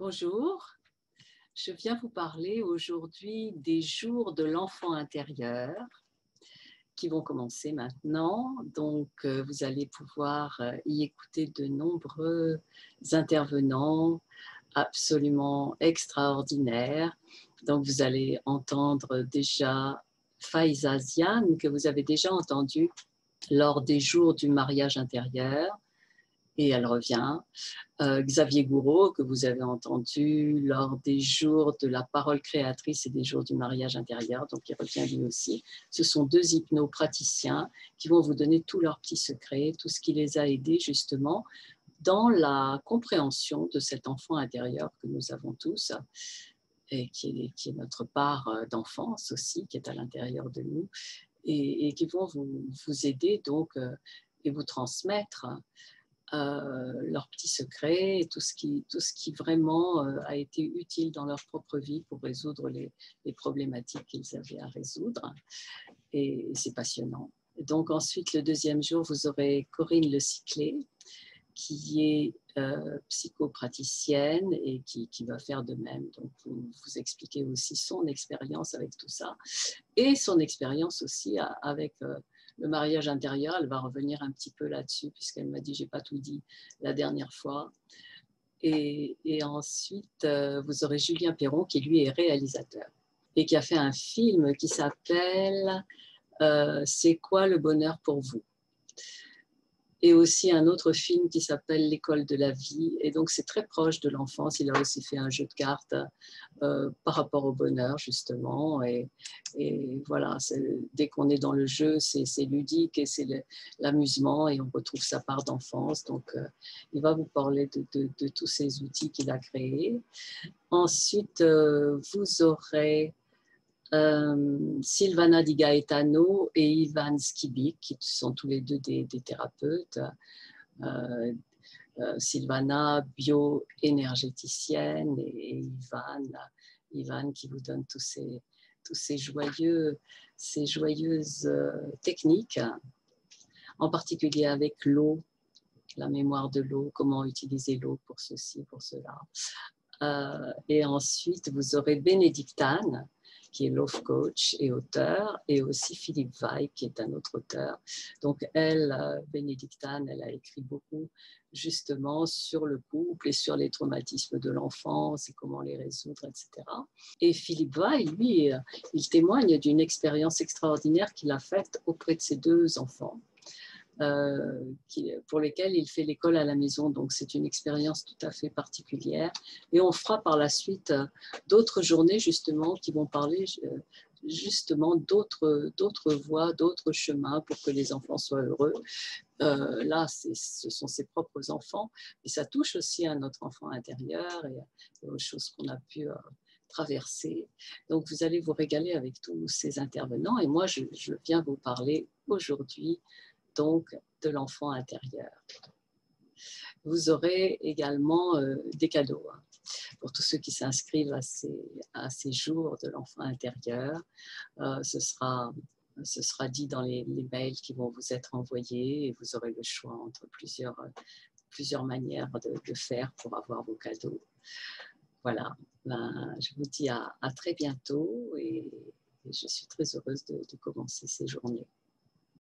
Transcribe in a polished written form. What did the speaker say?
Bonjour, je viens vous parler aujourd'hui des jours de l'enfant intérieur qui vont commencer maintenant. Donc, vous allez pouvoir y écouter de nombreux intervenants absolument extraordinaires. Donc, vous allez entendre déjà Faiza Ziane, que vous avez déjà entendu lors des jours du mariage intérieur, et elle revient. Xavier Gouraud, que vous avez entendu lors des jours de la parole créatrice et des jours du mariage intérieur, donc il revient lui aussi. Ce sont deux hypnopraticiens qui vont vous donner tous leurs petits secrets, tout ce qui les a aidés justement dans la compréhension de cet enfant intérieur que nous avons tous et qui est notre part d'enfance aussi, qui est à l'intérieur de nous et qui vont vous aider donc et vous transmettre leurs petits secrets et tout ce qui vraiment a été utile dans leur propre vie pour résoudre les problématiques qu'ils avaient à résoudre. Et c'est passionnant. Donc ensuite, le deuxième jour, vous aurez Corinne Le Cyclé, qui est psychopraticienne et qui va faire de même. Donc vous expliquez aussi son expérience avec tout ça et son expérience aussi avec le mariage intérieur. Elle va revenir un petit peu là-dessus puisqu'elle m'a dit j'ai pas tout dit la dernière fois. Et ensuite, vous aurez Julien Perron qui lui est réalisateur et qui a fait un film qui s'appelle C'est quoi le bonheur pour vous ? Et aussi un autre film qui s'appelle L'école de la vie. Et donc, c'est très proche de l'enfance. Il a aussi fait un jeu de cartes par rapport au bonheur, justement. Et voilà, dès qu'on est dans le jeu, c'est ludique et c'est l'amusement et on retrouve sa part d'enfance. Donc, il va vous parler de tous ces outils qu'il a créés. Ensuite, vous aurez Silvana Di Gaetano et Ivan Skibik, qui sont tous les deux des thérapeutes. Silvana, bio-énergéticienne, et Ivan qui vous donne tous ces joyeuses techniques, en particulier avec l'eau, la mémoire de l'eau, comment utiliser l'eau pour ceci, pour cela. Et ensuite, vous aurez Bénédictane, qui est love coach et auteur, et aussi Philippe Vaille, qui est un autre auteur. Donc elle, Bénédictane, elle a écrit beaucoup justement sur le couple et sur les traumatismes de l'enfance et comment les résoudre, etc. Et Philippe Vaille, lui, il témoigne d'une expérience extraordinaire qu'il a faite auprès de ses deux enfants. Pour lesquels il fait l'école à la maison. Donc, c'est une expérience tout à fait particulière. Et on fera par la suite d'autres journées, justement, qui vont parler justement d'autres voies, d'autres chemins pour que les enfants soient heureux. Là, ce sont ses propres enfants, mais ça touche aussi à notre enfant intérieur et aux choses qu'on a pu traverser. Donc, vous allez vous régaler avec tous ces intervenants. Et moi, je viens vous parler aujourd'hui donc de l'enfant intérieur. Vous aurez également des cadeaux pour tous ceux qui s'inscrivent à ces jours de l'enfant intérieur. Ce sera dit dans les mails qui vont vous être envoyés et vous aurez le choix entre plusieurs manières de faire pour avoir vos cadeaux. Voilà, je vous dis à très bientôt et je suis très heureuse de commencer ces journées.